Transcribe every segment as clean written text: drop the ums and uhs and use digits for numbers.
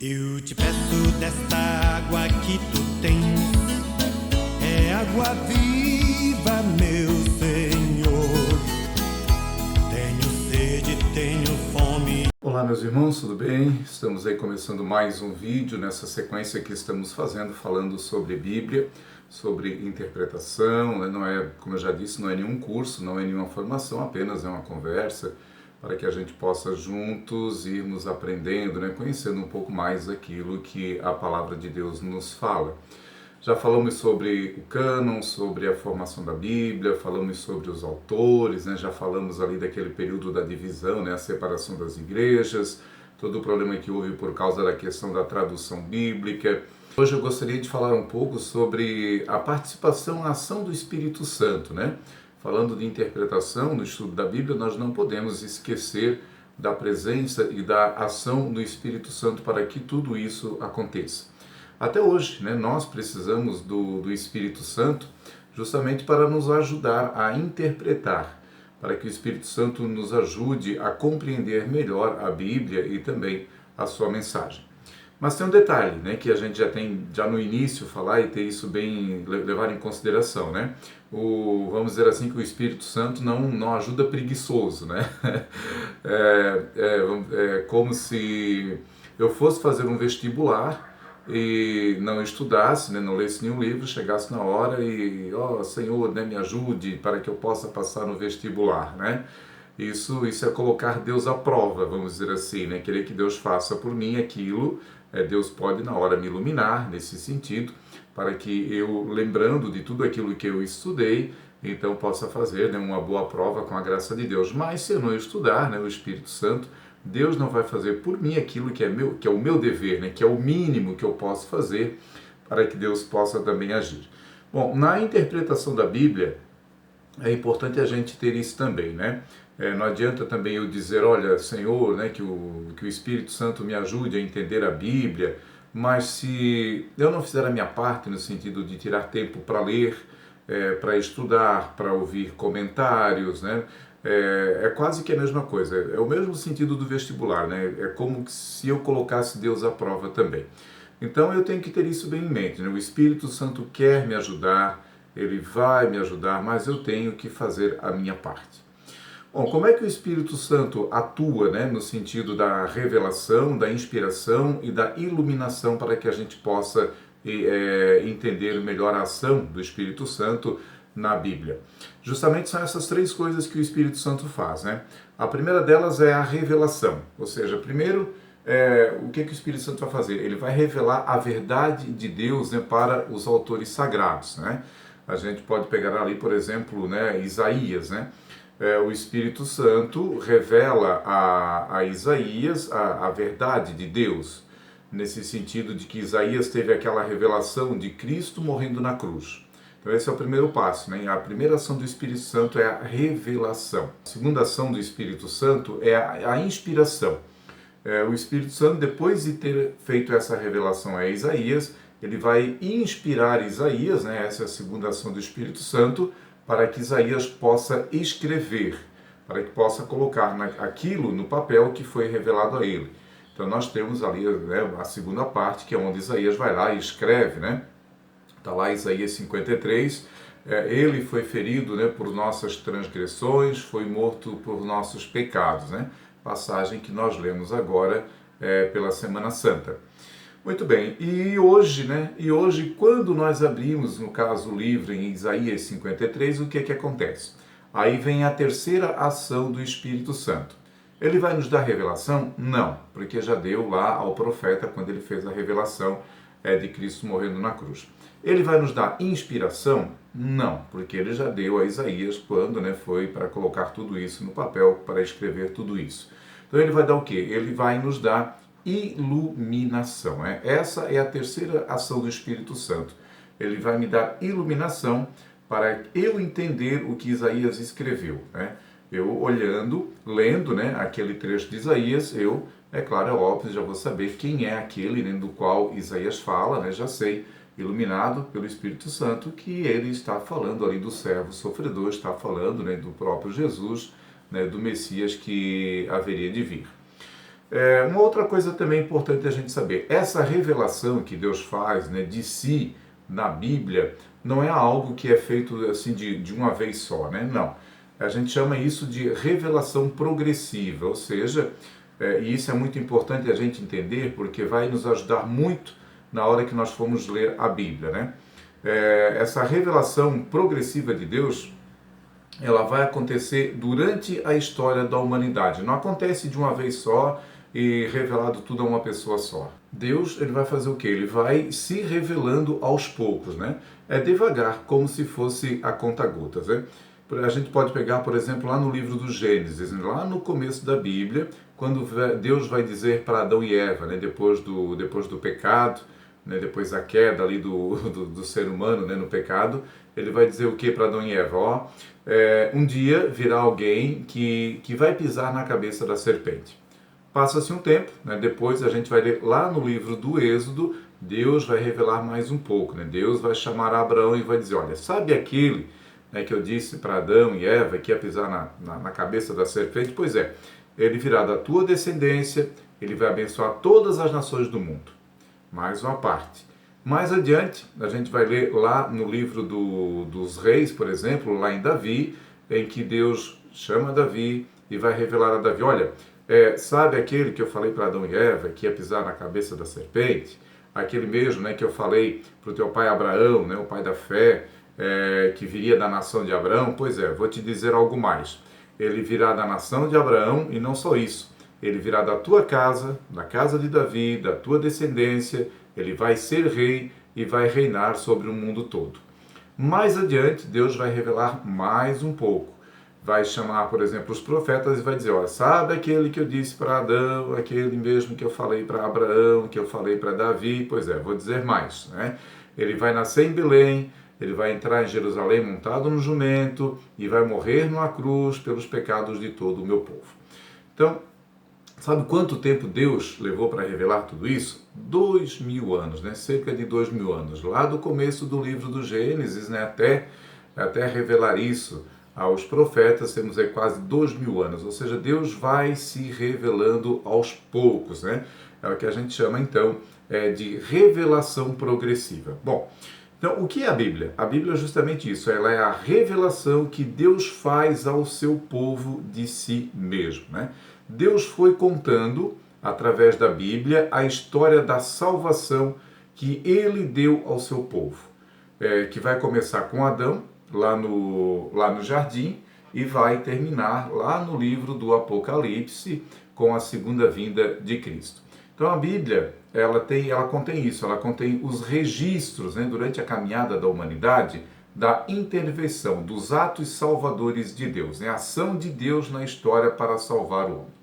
Eu te peço desta água que tu tens, é água viva, meu Senhor. Tenho sede, tenho fome. Olá, meus irmãos, tudo bem? Estamos aí começando mais um vídeo nessa sequência que estamos fazendo, falando sobre Bíblia, sobre interpretação, né? Não é, como eu já disse, não é nenhum curso, não é nenhuma formação, apenas é uma conversa para que a gente possa juntos irmos aprendendo, né? Conhecendo um pouco mais aquilo que a palavra de Deus nos fala. Já falamos sobre o cânon, sobre a formação da Bíblia, falamos sobre os autores, né? Já falamos ali daquele período da divisão, né? A separação das igrejas, todo o problema que houve por causa da questão da tradução bíblica. Hoje eu gostaria de falar um pouco sobre a participação, a ação do Espírito Santo, né? Falando de interpretação no estudo da Bíblia, nós não podemos esquecer da presença e da ação do Espírito Santo para que tudo isso aconteça. Até hoje, né, nós precisamos do Espírito Santo justamente para nos ajudar a interpretar, para que o Espírito Santo nos ajude a compreender melhor a Bíblia e também a sua mensagem. Mas tem um detalhe, né, que a gente já no início falar e ter isso bem levar em consideração, né? Vamos dizer assim que o Espírito Santo não ajuda preguiçoso, né? É como se eu fosse fazer um vestibular e não estudasse, né, não lesse nenhum livro, chegasse na hora e, Senhor, né, me ajude para que eu possa passar no vestibular, né? Isso é colocar Deus à prova, vamos dizer assim, né? Querer que Deus faça por mim aquilo, Deus pode na hora me iluminar nesse sentido, para que eu, lembrando de tudo aquilo que eu estudei, então possa fazer, né, uma boa prova com a graça de Deus. Mas se eu não estudar, né, o Espírito Santo, Deus não vai fazer por mim aquilo que é o meu dever, né, que é o mínimo que eu posso fazer para que Deus possa também agir. Bom, na interpretação da Bíblia, é importante a gente ter isso também, né? Não adianta também eu dizer, olha, Senhor, né, que o Espírito Santo me ajude a entender a Bíblia, mas se eu não fizer a minha parte no sentido de tirar tempo para ler, para estudar, para ouvir comentários, né? É quase que a mesma coisa, é o mesmo sentido do vestibular, né? É como se eu colocasse Deus à prova também. Então eu tenho que ter isso bem em mente, né? O Espírito Santo quer me ajudar, ele vai me ajudar, mas eu tenho que fazer a minha parte. Bom, como é que o Espírito Santo atua, né, no sentido da revelação, da inspiração e da iluminação para que a gente possa entender melhor a ação do Espírito Santo na Bíblia? Justamente são essas três coisas que o Espírito Santo faz, né? A primeira delas é a revelação, ou seja, primeiro, o que o Espírito Santo vai fazer? Ele vai revelar a verdade de Deus, né, para os autores sagrados, né? A gente pode pegar ali, por exemplo, né, Isaías, né? O Espírito Santo revela a Isaías a verdade de Deus, nesse sentido de que Isaías teve aquela revelação de Cristo morrendo na cruz. Então esse é o primeiro passo, né? A primeira ação do Espírito Santo é a revelação. A segunda ação do Espírito Santo é a inspiração. O Espírito Santo, depois de ter feito essa revelação a Isaías, ele vai inspirar Isaías, né? Essa é a segunda ação do Espírito Santo, para que Isaías possa escrever, para que possa colocar aquilo no papel que foi revelado a ele. Então nós temos ali, né, a segunda parte, que é onde Isaías vai lá e escreve, né? Está lá Isaías 53, ele foi ferido, né, por nossas transgressões, foi morto por nossos pecados, né? Passagem que nós lemos agora pela Semana Santa. Muito bem, e hoje, quando nós abrimos, no caso, o livro em Isaías 53, o que é que acontece? Aí vem a terceira ação do Espírito Santo. Ele vai nos dar revelação? Não, porque já deu lá ao profeta quando ele fez a revelação de Cristo morrendo na cruz. Ele vai nos dar inspiração? Não, porque ele já deu a Isaías quando, né, foi para colocar tudo isso no papel, para escrever tudo isso. Então ele vai dar o quê? Ele vai nos dar iluminação. Essa é a terceira ação do Espírito Santo. Ele vai me dar iluminação para eu entender o que Isaías escreveu, né? Eu olhando, lendo, né, aquele trecho de Isaías, é claro, é óbvio, já vou saber quem é aquele, né, do qual Isaías fala, né? Já sei, iluminado pelo Espírito Santo, que ele está falando ali do servo sofredor, está falando, né, do próprio Jesus, né, do Messias que haveria de vir. Uma outra coisa também importante a gente saber, essa revelação que Deus faz, né, de si na Bíblia, não é algo que é feito assim de uma vez só, né? Não. A gente chama isso de revelação progressiva, ou seja, e isso é muito importante a gente entender, porque vai nos ajudar muito na hora que nós formos ler a Bíblia, né? Essa revelação progressiva de Deus, ela vai acontecer durante a história da humanidade. Não acontece de uma vez só e revelado tudo a uma pessoa só. Deus, ele vai fazer o quê? Ele vai se revelando aos poucos, né? É devagar, como se fosse a conta-gotas, né? A gente pode pegar, por exemplo, lá no livro do Gênesis, lá no começo da Bíblia, quando Deus vai dizer para Adão e Eva, né, depois do pecado, né, depois da queda ali do ser humano, né, no pecado, ele vai dizer o que para Adão e Eva? Um dia virá alguém que vai pisar na cabeça da serpente. Passa-se um tempo, né, depois a gente vai ler lá no livro do Êxodo, Deus vai revelar mais um pouco, né? Deus vai chamar Abraão e vai dizer, olha, sabe aquele, né, que eu disse para Adão e Eva que ia pisar na cabeça da serpente? Pois é, ele virá da tua descendência, ele vai abençoar todas as nações do mundo. Mais uma parte. Mais adiante, a gente vai ler lá no livro dos reis, por exemplo, lá em Davi, em que Deus chama Davi e vai revelar a Davi, olha, sabe aquele que eu falei para Adão e Eva, que ia pisar na cabeça da serpente? Aquele mesmo, né, que eu falei para o teu pai Abraão, né, o pai da fé, que viria da nação de Abraão? Pois é, vou te dizer algo mais. Ele virá da nação de Abraão e não só isso. Ele virá da tua casa, da casa de Davi, da tua descendência. Ele vai ser rei e vai reinar sobre o mundo todo. Mais adiante, Deus vai revelar mais um pouco. Vai chamar, por exemplo, os profetas e vai dizer, olha, sabe aquele que eu disse para Adão, aquele mesmo que eu falei para Abraão, que eu falei para Davi? Pois é, vou dizer mais, né? Ele vai nascer em Belém, ele vai entrar em Jerusalém montado no jumento e vai morrer numa cruz pelos pecados de todo o meu povo. Então, sabe quanto tempo Deus levou para revelar tudo isso? 2000 anos, né? Cerca de 2000 anos. Lá do começo do livro do Gênesis, né? Até revelar isso aos profetas, temos aí quase 2000 anos. Ou seja, Deus vai se revelando aos poucos, né? É o que a gente chama, então, de revelação progressiva. Bom, então, o que é a Bíblia? A Bíblia é justamente isso, ela é a revelação que Deus faz ao seu povo de si mesmo, né? Deus foi contando, através da Bíblia, a história da salvação que Ele deu ao seu povo, que vai começar com Adão, lá no jardim, e vai terminar lá no livro do Apocalipse, com a segunda vinda de Cristo. Então a Bíblia, ela contém isso, ela contém os registros, né, durante a caminhada da humanidade, da intervenção, dos atos salvadores de Deus, né, a ação de Deus na história para salvar o homem.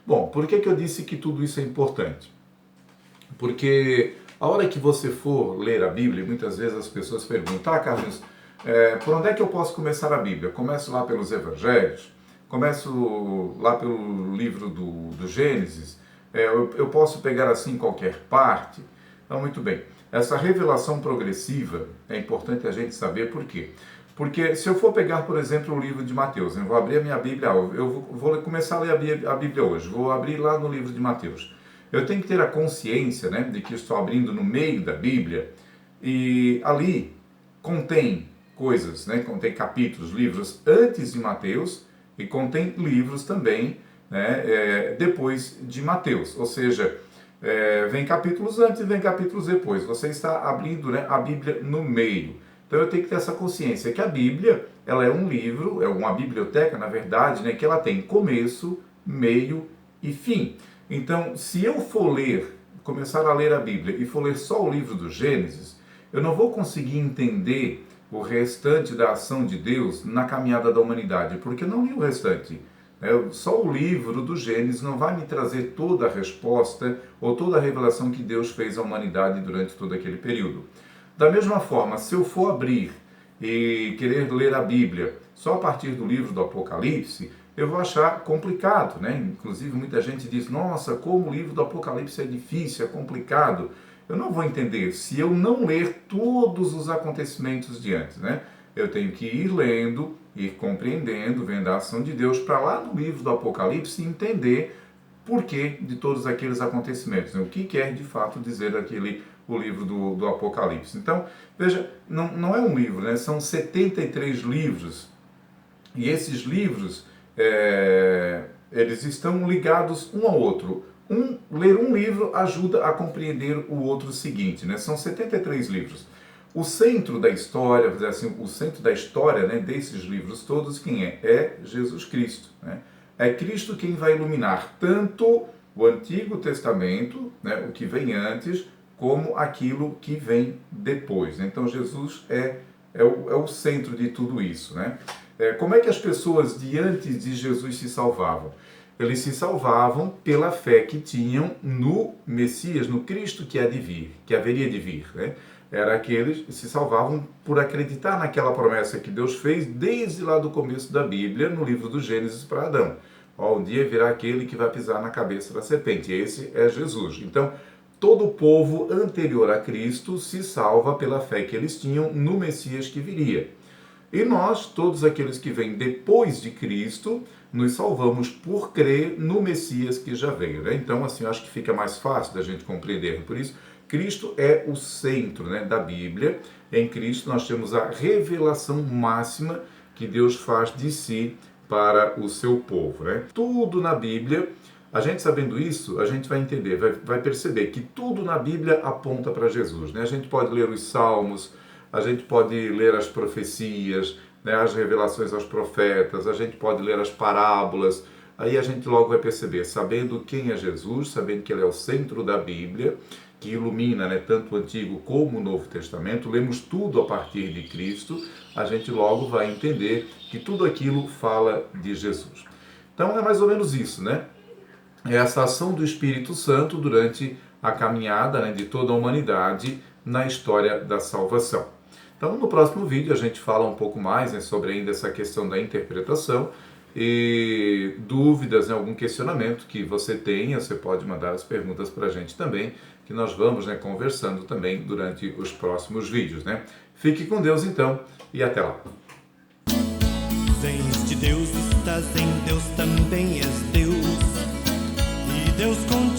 Bom, por que eu disse que tudo isso é importante? Porque a hora que você for ler a Bíblia, muitas vezes as pessoas perguntam, Carlos, por onde é que eu posso começar a Bíblia? Começo lá pelos Evangelhos? Começo lá pelo livro do Gênesis? Eu posso pegar assim qualquer parte? Então, muito bem. Essa revelação progressiva é importante a gente saber por quê. Porque se eu for pegar, por exemplo, o livro de Mateus, eu vou abrir a minha Bíblia, eu vou começar a ler a Bíblia hoje, vou abrir lá no livro de Mateus. Eu tenho que ter a consciência, né, de que estou abrindo no meio da Bíblia e ali contém coisas, né, contém capítulos, livros antes de Mateus e contém livros também, né, depois de Mateus, ou seja, vem capítulos antes e vem capítulos depois. Você está abrindo, né, a Bíblia no meio. Então eu tenho que ter essa consciência que a Bíblia, ela é um livro, é uma biblioteca, na verdade, né, que ela tem começo, meio e fim. Então, se eu for ler, começar a ler a Bíblia e for ler só o livro do Gênesis, eu não vou conseguir entender o restante da ação de Deus na caminhada da humanidade, porque eu não li o restante. Só o livro do Gênesis não vai me trazer toda a resposta ou toda a revelação que Deus fez à humanidade durante todo aquele período. Da mesma forma, se eu for abrir e querer ler a Bíblia só a partir do livro do Apocalipse, eu vou achar complicado, né? Inclusive muita gente diz, nossa, como o livro do Apocalipse é difícil, é complicado. Eu não vou entender se eu não ler todos os acontecimentos de antes, né? Eu tenho que ir lendo, ir compreendendo, vendo a ação de Deus, para lá no livro do Apocalipse entender porquê de todos aqueles acontecimentos, né? O que quer de fato dizer o livro do Apocalipse. Então, veja, não é um livro, né? São 73 livros, e esses livros, eles estão ligados um ao outro. Ler um livro ajuda a compreender o outro seguinte, né? São 73 livros. O centro da história, vamos dizer assim, o centro da história, né, desses livros todos, quem é? É Jesus Cristo, né? É Cristo quem vai iluminar tanto o Antigo Testamento, né, o que vem antes, como aquilo que vem depois, né? Então Jesus é o centro de tudo isso, né? Como é que as pessoas diante de Jesus se salvavam? Eles se salvavam pela fé que tinham no Messias, no Cristo que há de vir, que haveria de vir, né? Era aqueles que se salvavam por acreditar naquela promessa que Deus fez desde lá do começo da Bíblia, no livro do Gênesis para Adão. Um dia virá aquele que vai pisar na cabeça da serpente. Esse é Jesus. Então, todo o povo anterior a Cristo se salva pela fé que eles tinham no Messias que viria. E nós, todos aqueles que vêm depois de Cristo, nos salvamos por crer no Messias que já veio, né? Então, assim, eu acho que fica mais fácil da gente compreender. Por isso, Cristo é o centro, né, da Bíblia. Em Cristo nós temos a revelação máxima que Deus faz de si para o seu povo, né? Tudo na Bíblia, a gente sabendo isso, a gente vai entender, vai perceber que tudo na Bíblia aponta para Jesus, né? A gente pode ler os Salmos, a gente pode ler as profecias, né, as revelações aos profetas, a gente pode ler as parábolas, aí a gente logo vai perceber, sabendo quem é Jesus, sabendo que ele é o centro da Bíblia, que ilumina, né, tanto o Antigo como o Novo Testamento, lemos tudo a partir de Cristo, a gente logo vai entender que tudo aquilo fala de Jesus. Então é mais ou menos isso, né? É essa ação do Espírito Santo durante a caminhada, né, de toda a humanidade na história da salvação. Então no próximo vídeo a gente fala um pouco mais, né, sobre ainda essa questão da interpretação e dúvidas, né, algum questionamento que você tenha, você pode mandar as perguntas para a gente também, que nós vamos, né, conversando também durante os próximos vídeos, né? Fique com Deus então e até lá. Vens de Deus, estás em Deus, também és Deus, e Deus com